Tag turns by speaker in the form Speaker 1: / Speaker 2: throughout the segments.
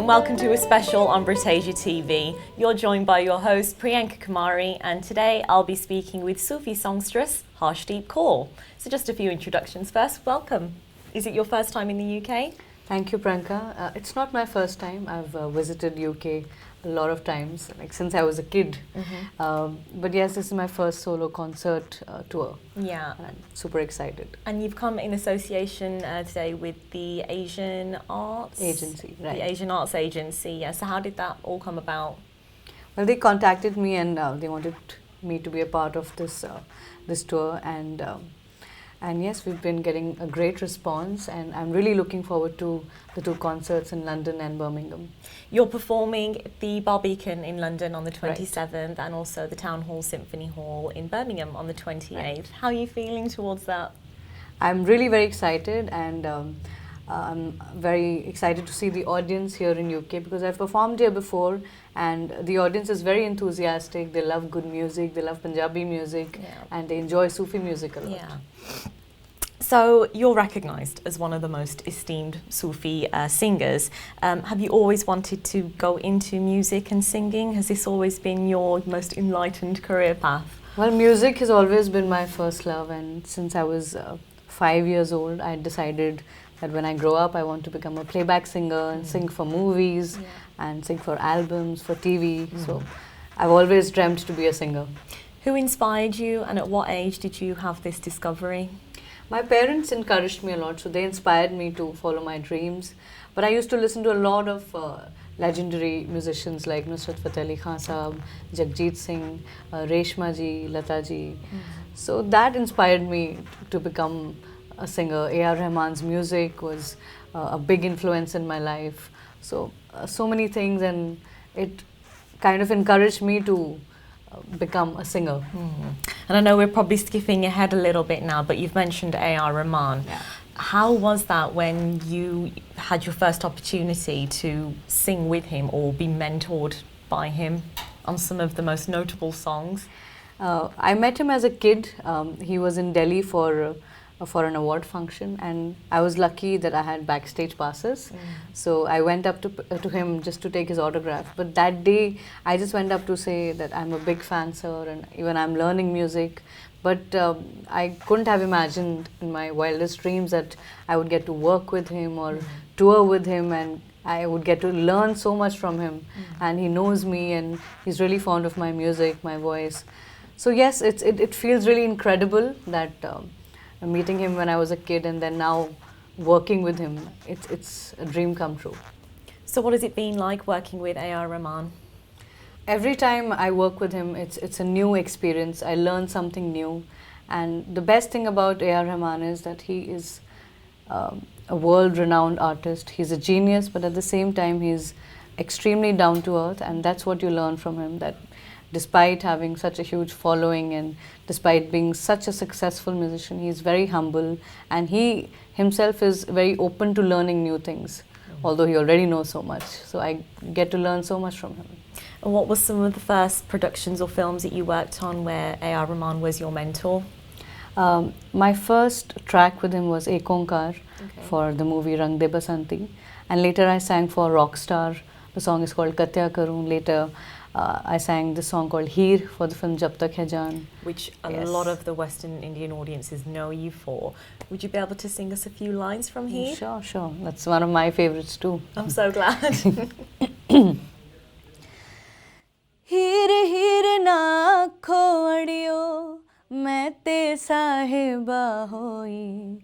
Speaker 1: welcome to a special on BritAsia TV. You're joined by your host Priyanka Kumari, and today I'll be speaking with Sufi songstress Harshdeep Kaur. So just a few introductions first. Welcome. Is it your first time in the UK?
Speaker 2: Thank you, Priyanka. It's not my first time. I've visited UK a lot of times, like since I was a kid. But yes, this is my first solo concert tour.
Speaker 1: Yeah.
Speaker 2: And I'm super excited.
Speaker 1: And you've come in association today with the Asian Arts
Speaker 2: Agency, right.
Speaker 1: The Asian Arts Agency, yeah. So how did that all come about?
Speaker 2: Well, they contacted me and they wanted me to be a part of this this tour, and yes, we've been getting a great response, and I'm really looking forward to the two concerts in London and Birmingham.
Speaker 1: You're performing at the Barbican in London on the 27th,
Speaker 2: right.
Speaker 1: and also the Town Hall Symphony Hall in Birmingham on the 28th.
Speaker 2: Right.
Speaker 1: How are you feeling towards that?
Speaker 2: I'm really very excited, and I'm very excited to see the audience here in UK, because I've performed here before and the audience is very enthusiastic. They love good music, they love Punjabi music,
Speaker 1: yeah.
Speaker 2: and they enjoy Sufi music a lot.
Speaker 1: Yeah. So you're recognised as one of the most esteemed Sufi singers. Have you always wanted to go into music and singing? Has this always been your most enlightened career path?
Speaker 2: Well, music has always been my first love, and since I was 5 years old, I decided that when I grow up, I want to become a playback singer and sing for movies and sing for albums, for TV. So I've always dreamt to be a singer.
Speaker 1: Who inspired you, and at what age did you have this discovery?
Speaker 2: My parents encouraged me a lot, so they inspired me to follow my dreams. But I used to listen to a lot of legendary musicians like Nusrat Fateh Ali Khan Sahab, Jagjit Singh, Reshma ji, Lata ji. So that inspired me to become a singer. A.R. Rahman's music was a big influence in my life. So, so many things, and it kind of encouraged me to become a singer.
Speaker 1: And I know we're probably skipping ahead a little bit now, but you've mentioned A.R. Rahman.
Speaker 2: Yeah.
Speaker 1: How was that when you had your first opportunity to sing with him or be mentored by him on some of the most notable songs?
Speaker 2: I met him as a kid. He was in Delhi for an award function, and I was lucky that I had backstage passes. So I went up to him just to take his autograph. But that day, I just went up to say that I'm a big fan, sir, and even I'm learning music. But I couldn't have imagined in my wildest dreams that I would get to work with him or tour with him, and I would get to learn so much from him. And he knows me, and he's really fond of my music, my voice. So yes, it feels really incredible that meeting him when I was a kid and then now working with him, it's a dream come true.
Speaker 1: So what has it been like working with A.R. Rahman?
Speaker 2: Every time I work with him, it's a new experience. I learn something new, and the best thing about A.R. Rahman is that he is a world-renowned artist. He's a genius, but at the same time he's extremely down to earth, and that's what you learn from him, that despite having such a huge following and despite being such a successful musician, he's very humble, and he himself is very open to learning new things, although he already knows so much. So I get to learn so much from him.
Speaker 1: And what were some of the first productions or films that you worked on where A.R. Rahman was your mentor?
Speaker 2: My first track with him was Ek Onkar for the movie Rang De Basanti, and later I sang for Rockstar. The song is called Katya Karun. Later I sang the song called Heer for the film Jab Tak Hai Jaan,
Speaker 1: which a lot of the Western Indian audiences know you for. Would you be able to sing us a few lines from Heer?
Speaker 2: Sure, sure. That's one of my favorites too.
Speaker 1: I'm so glad.
Speaker 2: हीर हीर ना खोड़ियो मैं ते साहिबा होई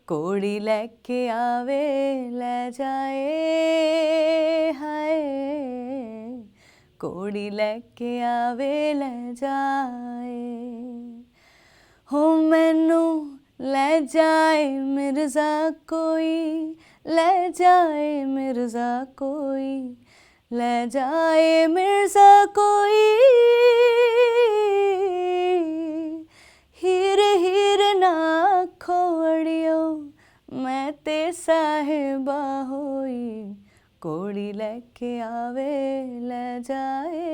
Speaker 2: कोड़ी लेके आवे ले जाए हाय कोड़ी लेके आवे ले जाए हो मैनू ले जाए मिर्ज़ा कोई ले जाए मिर्ज़ा कोई ले जाए मिर्ज़ा कोई हीर हीर ना खोड़ियो मैं ते साहिबा होई कोड़ी लेके आवे ले जाए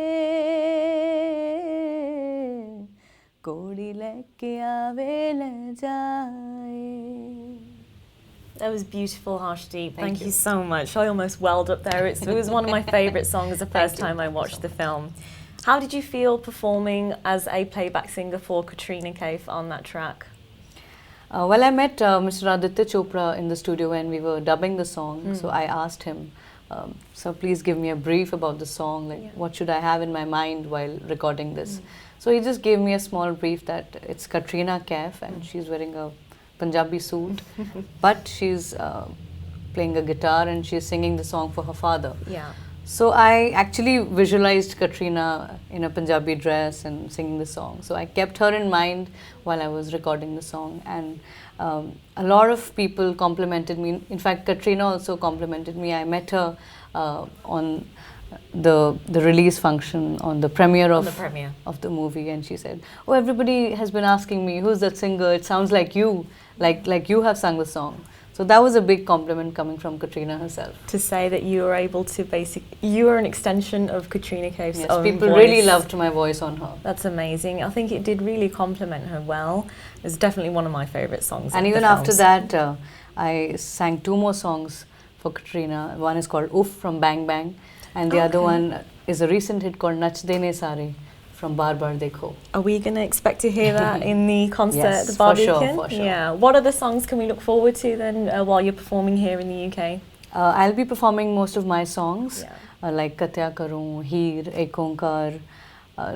Speaker 2: कोड़ी लेके आवे ले जाए.
Speaker 1: That was beautiful, Harshdeep. Thank you
Speaker 2: you.
Speaker 1: so much. I almost welled up there. It was one of my favourite songs the first time I watched the film. How did you feel performing as a playback singer for Katrina Kaif on that track?
Speaker 2: Well, I met Mr. Aditya Chopra in the studio when we were dubbing the song. So I asked him, so please give me a brief about the song, like what should I have in my mind while recording this. So he just gave me a small brief that it's Katrina Kaif and she's wearing a Punjabi suit, but she's playing a guitar and she's singing the song for her father.
Speaker 1: Yeah.
Speaker 2: So I actually visualized Katrina in a Punjabi dress and singing the song. So I kept her in mind while I was recording the song, and a lot of people complimented me. In fact, Katrina also complimented me. I met her on the release function, on the premiere of the movie, and she said, "Oh, everybody has been asking me, who's that singer? It sounds like you, like you have sung the song." So that was a big compliment coming from Katrina herself.
Speaker 1: To say that you were able to you were an extension of Katrina Kaif's own voice.
Speaker 2: People really loved my voice on her.
Speaker 1: That's amazing. I think it did really compliment her well. It's definitely one of my favourite songs.
Speaker 2: And even after that, I sang 2 more songs for Katrina. One is called Oof from Bang Bang, and the other one is a recent hit called Nach Dene Sare from Bar Bar Dekho.
Speaker 1: Are we going to expect to hear that in the concert
Speaker 2: yes,
Speaker 1: at the Bar
Speaker 2: for sure,
Speaker 1: Beacon?
Speaker 2: for sure.
Speaker 1: Yeah. What other songs can we look forward to then while you're performing here in the UK?
Speaker 2: I'll be performing most of my songs, like Katya Karun, Heer, Ek Onkar.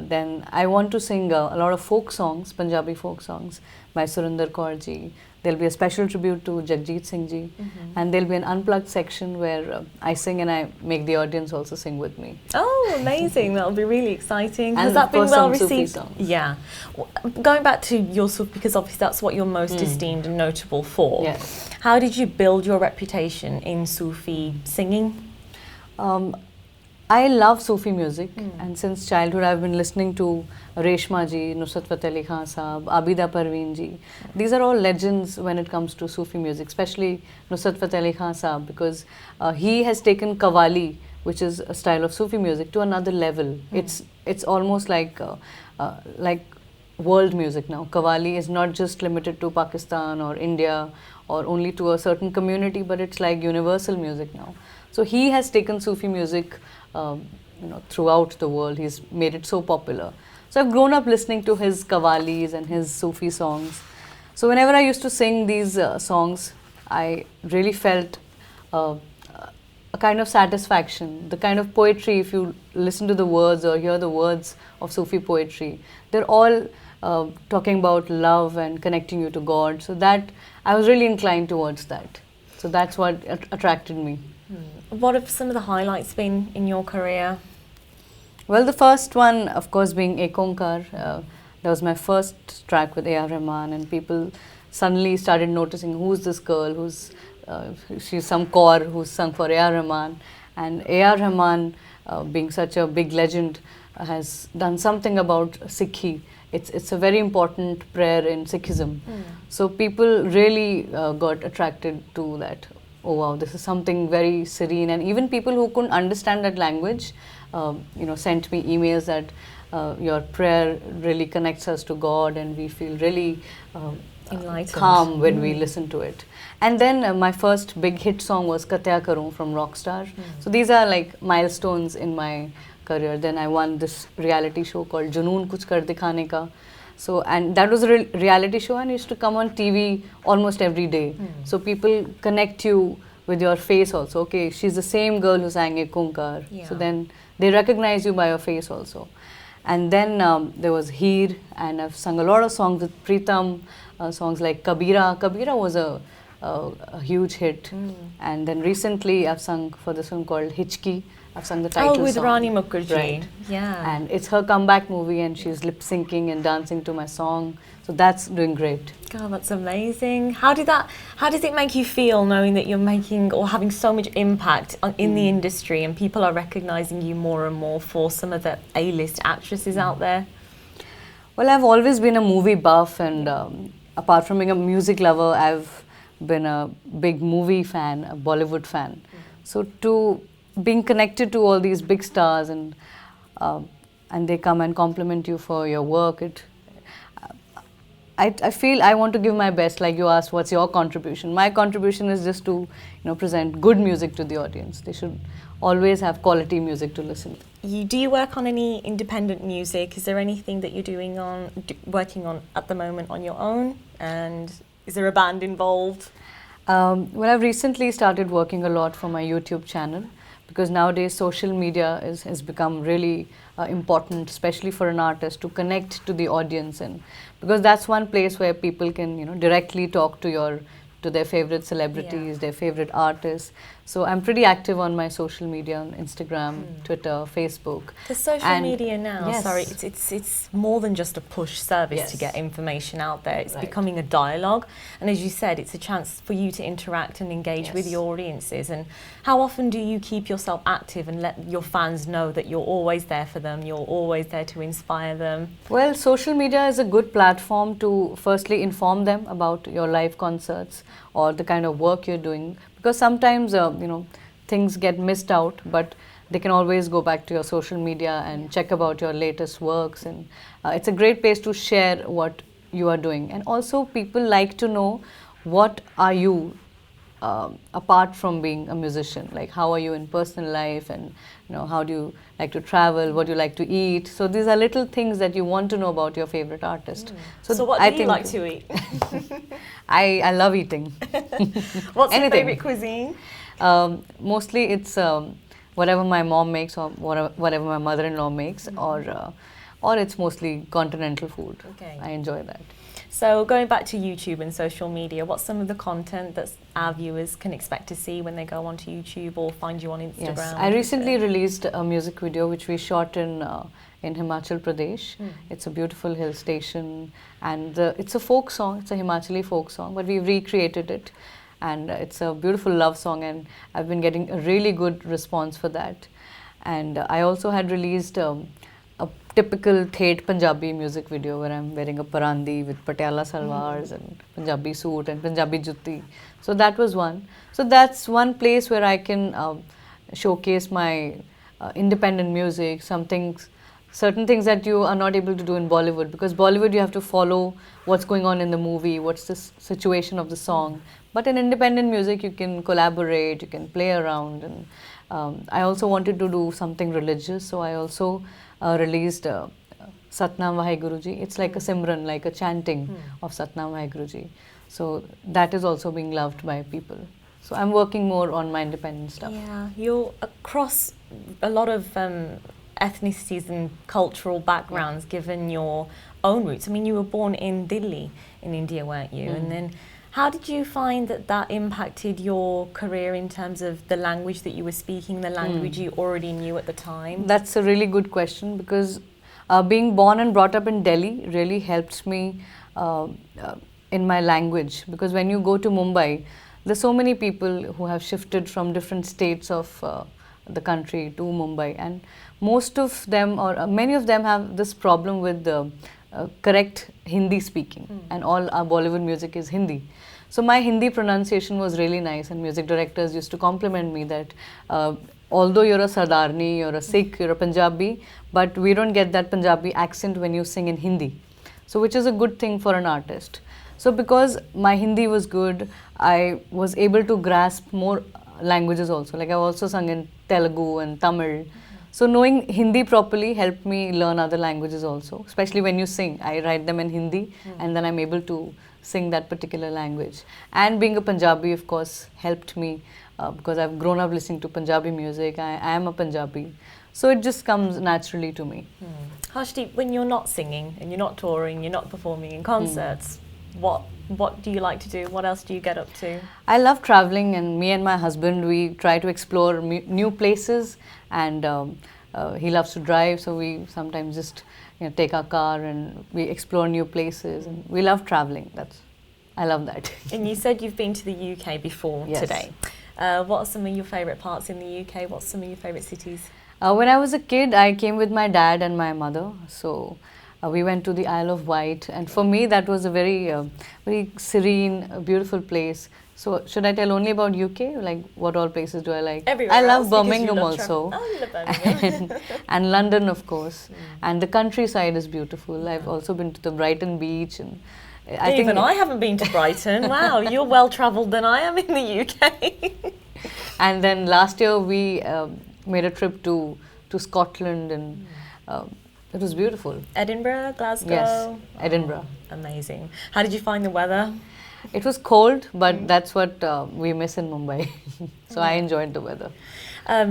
Speaker 2: Then I want to sing a lot of folk songs, Punjabi folk songs by Surinder Kaur ji. There'll be a special tribute to Jagjit Singh ji, and there'll be an unplugged section where I sing and I make the audience also sing with me.
Speaker 1: Oh, amazing! That'll be really exciting.
Speaker 2: And
Speaker 1: has that been well received?
Speaker 2: Songs.
Speaker 1: Yeah. Going back to your Sufi, because obviously that's what you're most esteemed and notable for.
Speaker 2: Yes.
Speaker 1: How did you build your reputation in Sufi singing?
Speaker 2: I love Sufi music, and since childhood I've been listening to Reshma ji, Nusrat Fateh Ali Khan Sahab, Abida Parveen ji. These are all legends when it comes to Sufi music, especially Nusrat Fateh Ali Khan Sahab, because he has taken Qawwali, which is a style of Sufi music, to another level. It's almost like world music now. Qawwali is not just limited to Pakistan or India or only to a certain community, but it's like universal music now. So he has taken Sufi music throughout the world. He's made it so popular. So I've grown up listening to his Qawwalis and his Sufi songs. So whenever I used to sing these songs, I really felt a kind of satisfaction. The kind of poetry, if you listen to the words or hear the words of Sufi poetry, they're all talking about love and connecting you to God. So that I was really inclined towards that. So that's what attracted me.
Speaker 1: What have some of the highlights been in your career?
Speaker 2: Well, the first one, of course, being Ek Onkar. That was my first track with A.R. Rahman, and people suddenly started noticing who's this girl, she's some kaur who's sung for A.R. Rahman. And A.R. Rahman, being such a big legend, has done something about Sikhi. It's a very important prayer in Sikhism. So people really got attracted to that. Oh wow, this is something very serene, and even people who couldn't understand that language, sent me emails that your prayer really connects us to God, and we feel really calm when we listen to it. And then my first big hit song was Katya Karun from Rockstar. So these are like milestones in my career. Then I won this reality show called Junoon Kuch Kar Dikhane Ka. So, and that was a reality show, and it used to come on TV almost every day. So people connect you with your face also. Okay, she's the same girl who sang Ek Onkar. So then they recognize you by your face also. And then there was Heer, and I've sung a lot of songs with Pritam, songs like Kabira. Kabira was a huge hit. And then recently I've sung for this one called Hichki. I've sung the title song.
Speaker 1: Oh, with Rani Mukherjee.
Speaker 2: Right.
Speaker 1: Yeah.
Speaker 2: And it's her comeback movie, and she's lip syncing and dancing to my song. So that's doing great.
Speaker 1: God, that's amazing. How does it make you feel knowing that you're making or having so much impact in the industry, and people are recognizing you more and more for some of the A-list actresses out there?
Speaker 2: Well, I've always been a movie buff, and apart from being a music lover, I've been a big movie fan, a Bollywood fan. So to being connected to all these big stars, and they come and compliment you for your work, I feel I want to give my best. Like you asked, what's your contribution? My contribution is just to, present good music to the audience. They should always have quality music to listen to.
Speaker 1: Do you work on any independent music? Is there anything that you're working on at the moment on your own? And is there a band involved?
Speaker 2: Well, I've recently started working a lot for my YouTube channel, because nowadays social media has become really important, especially for an artist, to connect to the audience, and because that's one place where people can directly talk to their favorite celebrities, their favorite artists. So I'm pretty active on my social media, on Instagram, Twitter, Facebook.
Speaker 1: The social media now,
Speaker 2: yes.
Speaker 1: it's more than just a push service to get information out there. It's becoming a dialogue. And as you said, it's a chance for you to interact and engage with your audiences. And how often do you keep yourself active and let your fans know that you're always there for them, you're always there to inspire them?
Speaker 2: Well, social media is a good platform to firstly inform them about your live concerts or the kind of work you're doing, because sometimes things get missed out, but they can always go back to your social media and check about your latest works, and it's a great place to share what you are doing. And also people like to know what are you apart from being a musician, like how are you in personal life, and how do you like to travel, what do you like to eat. So these are little things that you want to know about your favorite artist.
Speaker 1: So what do you like to eat?
Speaker 2: I love eating.
Speaker 1: What's your favorite cuisine?
Speaker 2: Mostly it's whatever my mom makes, or whatever my mother-in-law makes, or it's mostly continental food.
Speaker 1: Okay.
Speaker 2: I enjoy that.
Speaker 1: So going back to YouTube and social media, what's some of the content that our viewers can expect to see when they go onto YouTube or find you on Instagram?
Speaker 2: Yes, I recently released a music video which we shot in Himachal Pradesh. It's a beautiful hill station, and it's a folk song. It's a Himachali folk song, but we've recreated it, and it's a beautiful love song, and I've been getting a really good response for that. And I also had released a typical Thet Punjabi music video where I'm wearing a parandi with patiala salwars and Punjabi suit and Punjabi jutti. So that was one. So that's one place where I can showcase my independent music, certain things that you are not able to do in Bollywood, because Bollywood you have to follow what's going on in the movie, what's the situation of the song. But in independent music you can collaborate, you can play around, and I also wanted to do something religious, so I also released Satnam Vaheguru Ji. It's like a Simran, like a chanting of Satnam Vaheguru Ji. So that is also being loved by people. So I'm working more on my independent stuff.
Speaker 1: Yeah, you're across a lot of ethnicities and cultural backgrounds, given your own roots. I mean, you were born in Delhi in India, weren't you? And then how did you find that impacted your career in terms of the language that you were speaking, the language you already knew at the time?
Speaker 2: That's a really good question, because being born and brought up in Delhi really helped me in my language, because when you go to Mumbai, there's so many people who have shifted from different states of the country to Mumbai, and most of them, or many of them, have this problem with the correct Hindi speaking, and all our Bollywood music is Hindi. So my Hindi pronunciation was really nice, and music directors used to compliment me that although you're a Sardarni, you're a Sikh, you're a Punjabi, but we don't get that Punjabi accent when you sing in Hindi. So which is a good thing for an artist. So because my Hindi was good, I was able to grasp more languages also. Like I've also sung in Telugu and Tamil. So knowing Hindi properly helped me learn other languages also, especially when you sing. I write them in Hindi and then I'm able to sing that particular language. And being a Punjabi, of course, helped me because I've grown up listening to Punjabi music. I am a Punjabi. So it just comes naturally to me.
Speaker 1: Harshdeep, when you're not singing and you're not touring, you're not performing in concerts, what do you like to do? What else do you get up to?
Speaker 2: I love traveling, and me and my husband, we try to explore new places, and he loves to drive, so we sometimes just take our car and we explore new places, and we love traveling. I love that.
Speaker 1: And you said you've been to the UK before today. What are some of your favourite parts in the UK? What's some of your favourite cities?
Speaker 2: When I was a kid, I came with my dad and my mother, so We went to the Isle of Wight, and for me that was a very serene, beautiful place. So should I tell only about UK? Like what all places do I like?
Speaker 1: Everywhere
Speaker 2: I love
Speaker 1: else, because you
Speaker 2: Birmingham
Speaker 1: love
Speaker 2: also.
Speaker 1: Oh, you love Birmingham.
Speaker 2: And London, of course. And the countryside is beautiful. I've also been to the Brighton beach, and
Speaker 1: Even I haven't been to Brighton. Wow, you're well travelled than I am in the UK.
Speaker 2: And then last year we made a trip to Scotland, and it was beautiful.
Speaker 1: Edinburgh, Glasgow.
Speaker 2: Yes, Edinburgh.
Speaker 1: Amazing. How did you find the weather?
Speaker 2: It was cold, but that's what we miss in Mumbai. So I enjoyed the weather.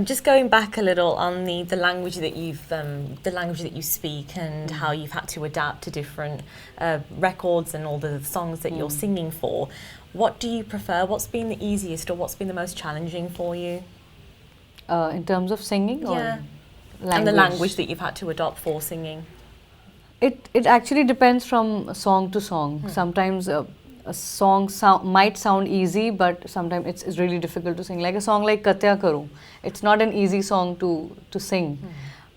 Speaker 1: Just going back a little on the language that you speak and how you've had to adapt to different records and all the songs that you're singing for. What do you prefer? What's been the easiest or what's been the most challenging for you?
Speaker 2: In terms of singing, or language?
Speaker 1: And the language that you've had to adopt for singing.
Speaker 2: It actually depends from song to song. Sometimes a song might sound easy, but sometimes it's really difficult to sing. Like a song like Katya Karu, it's not an easy song to sing,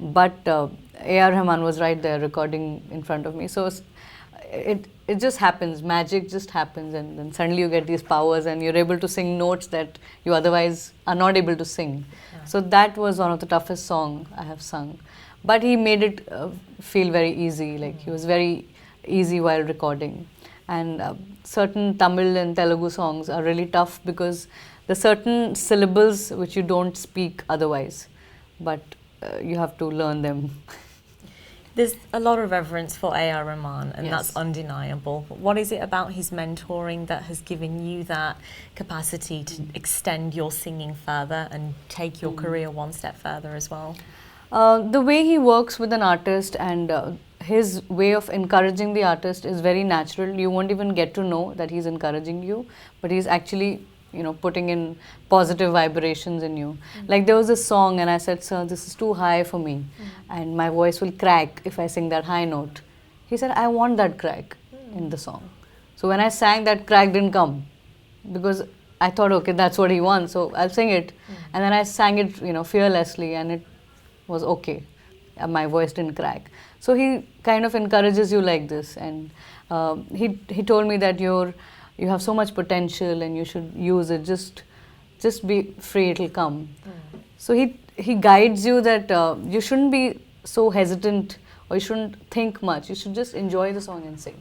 Speaker 2: but A.R. Rahman was right there recording in front of me. So it just happens, magic just happens, and then suddenly you get these powers and you're able to sing notes that you otherwise are not able to sing. So that was one of the toughest songs I have sung. But he made it feel very easy, like he was very easy while recording. And certain Tamil and Telugu songs are really tough because there are certain syllables which you don't speak otherwise, but you have to learn them.
Speaker 1: There's a lot of reverence for A.R. Rahman, and
Speaker 2: Yes.
Speaker 1: that's undeniable. But what is it about his mentoring that has given you that capacity to extend your singing further and take your career one step further as well?
Speaker 2: The way he works with an artist and his way of encouraging the artist is very natural. You won't even get to know that he's encouraging you, but he's actually, putting in positive vibrations in you. Like there was a song and I said, "Sir, this is too high for me and my voice will crack if I sing that high note." He said, "I want that crack in the song." So when I sang, that crack didn't come because I thought, okay, that's what he wants, so I'll sing it. And then I sang it, fearlessly, and it was okay. My voice didn't crack. So he kind of encourages you like this, and he told me that you have so much potential and you should use it. Just be free, it'll come. So he guides you that you shouldn't be so hesitant or you shouldn't think much. You should just enjoy the song and sing.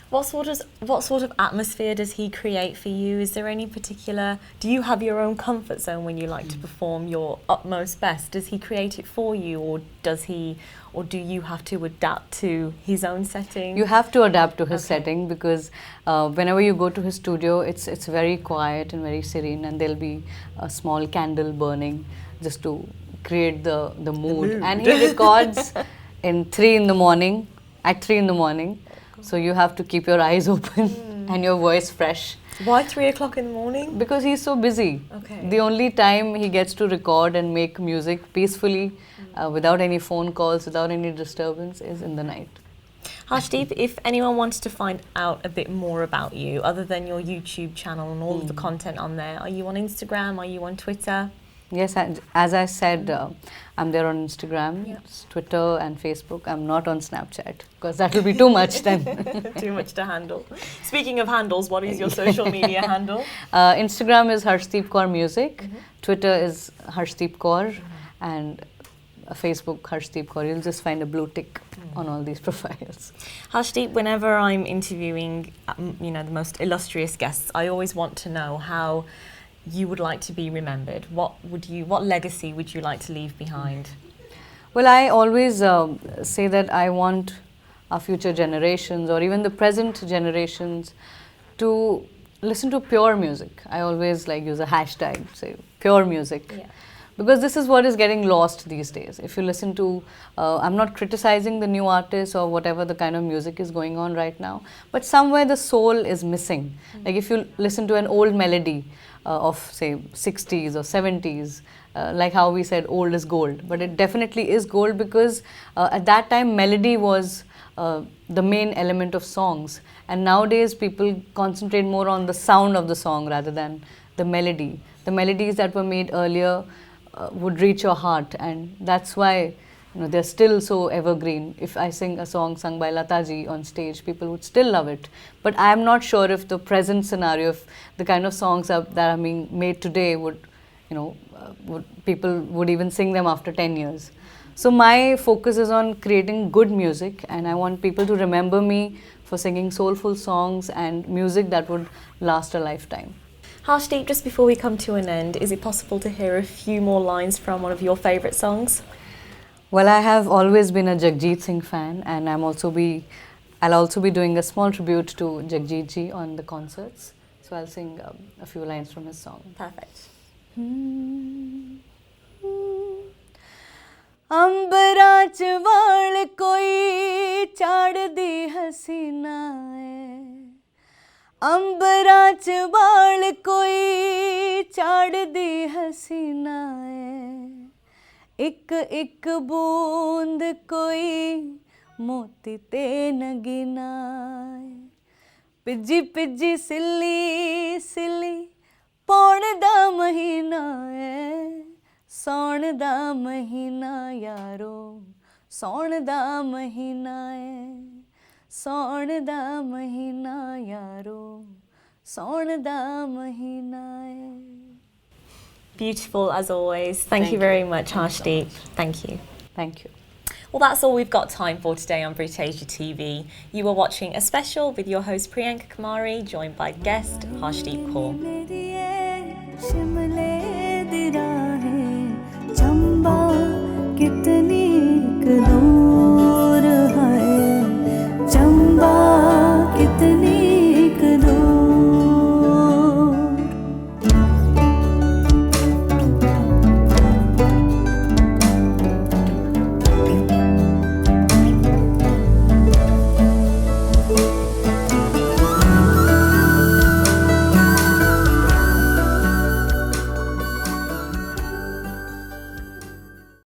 Speaker 1: What sort of atmosphere does he create for you? Is there any particular? Do you have your own comfort zone when you like to perform your utmost best? Does he create it for you, or do you have to adapt to his own setting?
Speaker 2: You have to adapt to his setting because whenever you go to his studio, it's very quiet and very serene, and there'll be a small candle burning just to create the mood. And he records at 3 in the morning. So you have to keep your eyes open and your voice fresh.
Speaker 1: Why 3 o'clock in the morning?
Speaker 2: Because he's so busy.
Speaker 1: Okay.
Speaker 2: The only time he gets to record and make music peacefully, without any phone calls, without any disturbance, is in the night.
Speaker 1: Harshdeep, if anyone wants to find out a bit more about you, other than your YouTube channel and all of the content on there, are you on Instagram? Are you on Twitter?
Speaker 2: Yes, as I said, I'm there on Instagram, Twitter and Facebook. I'm not on Snapchat because that will be too much then.
Speaker 1: Too much to handle. Speaking of handles, what is your social media handle?
Speaker 2: Instagram is Harshdeep Kaur Music, Twitter is Harshdeep Kaur, and Facebook Harshdeep Kaur. You'll just find a blue tick on all these profiles.
Speaker 1: Harshdeep, whenever I'm interviewing, the most illustrious guests, I always want to know how you would like to be remembered. What legacy would you like to leave behind?
Speaker 2: Well, I always say that I want our future generations or even the present generations to listen to pure music. I always use a hashtag, say pure music.
Speaker 1: Yeah.
Speaker 2: Because this is what is getting lost these days. If you listen to, I'm not criticizing the new artists or whatever the kind of music is going on right now, but somewhere the soul is missing. Like if you listen to an old melody of say 60s or 70s, like how we said old is gold, but it definitely is gold because at that time melody was the main element of songs, and nowadays people concentrate more on the sound of the song rather than the melody. The melodies that were made earlier would reach your heart, and that's why they're still so evergreen. If I sing a song sung by Lataji on stage, people would still love it. But I'm not sure if the present scenario, if the kind of songs that are being made today would, people would even sing them after 10 years. So my focus is on creating good music, and I want people to remember me for singing soulful songs and music that would last a lifetime.
Speaker 1: Harshdeep, just before we come to an end, is it possible to hear a few more lines from one of your favourite songs?
Speaker 2: Well, I have always been a Jagjit Singh fan, and I'll also be doing a small tribute to Jagjit ji on the concerts. So I'll sing a few lines from his song.
Speaker 1: Perfect.
Speaker 2: अंबरा च वाल कोई चाड़दी हसीना है, अंबरा च वाल कोई चाड़दी हसीना है, एक एक बूंद कोई मोती ते नगीना है, पिजी पिजी सिली सिली पौण दा महीना है, सौण दा महीना यारो, सौण दा महीना है, सौण दा महीना यारो, सौण दा महीना है.
Speaker 1: Beautiful as always. Thank you very much, Harshdeep. Thank you.
Speaker 2: Thank you.
Speaker 1: Well, that's all we've got time for today on BritAsia TV. You are watching a special with your host Priyanka Kumari, joined by guest Harshdeep Kaur.